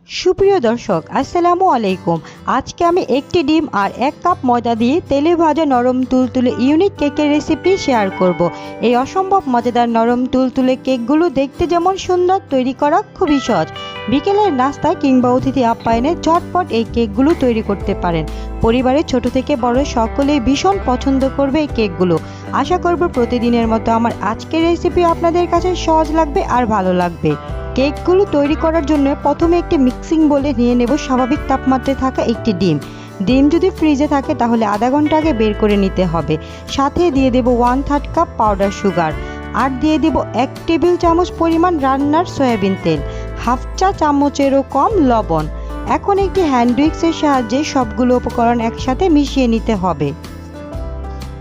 সুপ্রিয় দর্শক, আসসালামু আলাইকুম। আজকে আমি একটি ডিম আর 1 কাপ ময়দা দিয়ে তেলে ভাজা নরম তুলতুলে ইউনিক কেকের রেসিপি শেয়ার করব। এই অসম্ভব মজাদার নরম তুলতুলে কেকগুলো দেখতে যেমন সুন্দর, তৈরি করা খুবই সহজ। বিকেলের নাস্তা কিংবা অতিথি আপ্যায়নে ঝটপট এই কেকগুলো তৈরি করতে পারেন। পরিবারের ছোট থেকে বড় সকলেই ভীষণ পছন্দ করবে এই কেকগুলো। আশা করব প্রতিদিনের মতো আমার আজকের রেসিপি আপনাদের কাছে সহজ লাগবে আর ভালো লাগবে। কেকগুলো তৈরি করার জন্য প্রথমে একটি মিক্সিং বোলে নিয়ে নেব স্বাভাবিক তাপমাত্রায় থাকা একটি ডিম যদি ফ্রিজে থাকে তাহলে আধা ঘন্টা আগে বের করে নিতে হবে। সাথে দিয়ে দেব 1/3 কাপ পাউডার সুগার, আর দিয়ে দেব 1 টেবিল চামচ পরিমাণ রান্নার সয়াবিন তেল, হাফ চা চামচেরও কম লবণ। এখন একটি হ্যান্ড উইক্সের সাহায্যে সবগুলো উপকরণ একসাথে মিশিয়ে নিতে হবে।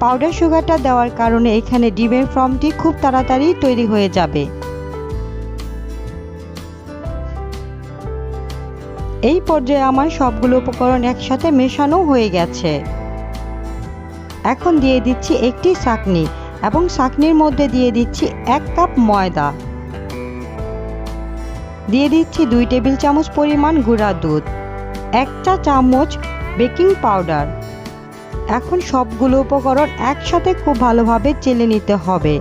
পাউডার সুগারটা দেওয়ার কারণে এখানে ডিমের ফর্মটি খুব তাড়াতাড়ি তৈরি হয়ে যাবে। এই পর্যায়ে আমার সবগুলো উপকরণ একসাথে মেশানো হয়ে গেছে। এখন দিয়ে দিচ্ছি একটি ছাঁকনি এবং ছাঁকনির মধ্যে দিয়ে দিচ্ছি 1 কাপ ময়দা, দিয়ে দিচ্ছি 2 টেবিল চামচ পরিমাণ গুঁড়া দুধ, 1 চা চামচ বেকিং পাউডার। এখন সবগুলো উপকরণ একসাথে খুব ভালোভাবে চেলে নিতে হবে।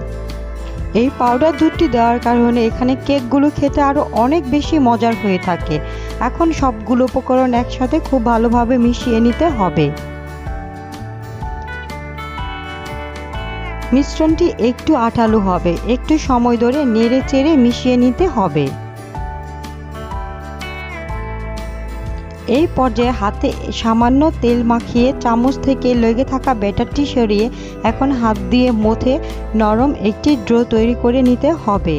এই পাউডার দুধটি দেওয়ার কারণে এখানে কেকগুলো খেতে আরও অনেক বেশি মজার হয়ে থাকে। এখন সবগুলো উপকরণ একসাথে খুব ভালোভাবে মিশিয়ে নিতে হবে। মিশ্রণটি একটু আঠালো হবে, একটু সময় ধরে নেড়ে চেড়ে মিশিয়ে নিতে হবে। এই পর্যায়ে হাতে সামান্য তেল মাখিয়ে চামচ থেকে লেগে থাকা ব্যাটারটি সরিয়ে এখন হাত দিয়ে মথে নরম একটি ডো তৈরি করে নিতে হবে।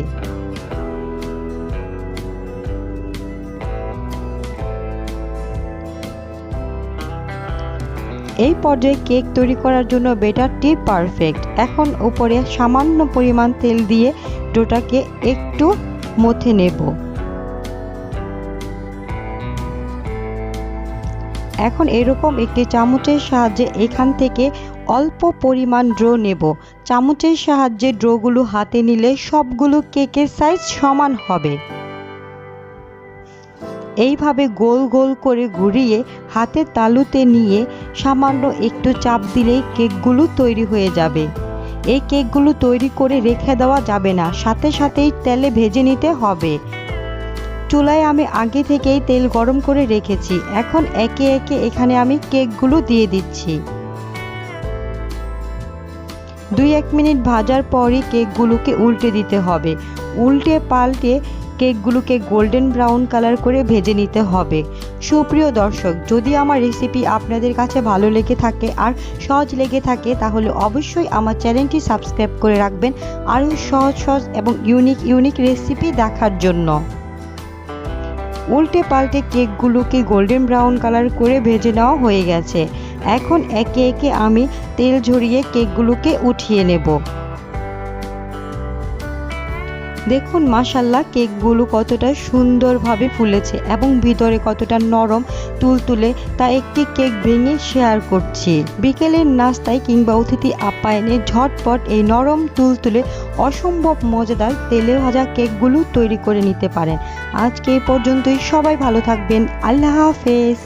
এই পর্যায়ে কেক তৈরি করার জন্য ব্যাটারটি পারফেক্ট। এখন উপরে সামান্য পরিমাণ তেল দিয়ে ডোটাকে একটু মথে নেব। এখন এরকম একটি চামচের সাহায্যে এখান থেকে অল্প পরিমাণ ডো নেব। চামচের সাহায্যে ডোগুলো হাতে নিলে সবগুলো কেকের সাইজ সমান হবে। এইভাবে গোল গোল করে ঘুরিয়ে হাতের তালুতে নিয়ে সামান্য একটু চাপ দিলেই কেকগুলো তৈরি হয়ে যাবে। এই কেকগুলো তৈরি করে রেখে দেওয়া যাবে না, সাথে সাথেই তেলে ভেজে নিতে হবে। চুলায় আমি আগে থেকেই তেল গরম করে রেখেছি। এখন একে একে এখানে আমি কেকগুলো দিয়ে দিচ্ছি। 2-1 মিনিট ভাজার পরই কেকগুলোকে উল্টে দিতে হবে। উল্টে পাল্টে কেকগুলোকে গোল্ডেন ব্রাউন কালার করে ভেজে নিতে হবে। সুপ্রিয় দর্শক, যদি আমার রেসিপি আপনাদের কাছে ভালো লেগে থাকে আর সহজ লেগে থাকে তাহলে অবশ্যই আমার চ্যানেলটি সাবস্ক্রাইব করে রাখবেন আরও সহজ এবং ইউনিক রেসিপি দেখার জন্য। উল্টে পাল্টে কেকগুলোকে গোল্ডেন ব্রাউন কালার করে ভেজে নেওয়া হয়ে গেছে। এখন একে একে আমি তেল ঝরিয়ে কেকগুলোকে উঠিয়ে নেব। দেখুন মাশাআল্লাহ, কেকগুলো কতটা সুন্দরভাবে ফুলেছে এবং ভিতরে কতটা নরম তুলতুলে, তা একটি কেক ভেঙে শেয়ার করছি। বিকেলের নাস্তায় কিংবা অতিথি আপ্যায়নে ঝটপট এই নরম তুলতুলে অসম্ভব মজাদার তেলে ভাজা কেকগুলো তৈরি করে নিতে পারেন। আজকে এই পর্যন্তই। সবাই ভালো থাকবেন। আল্লাহ হাফেজ।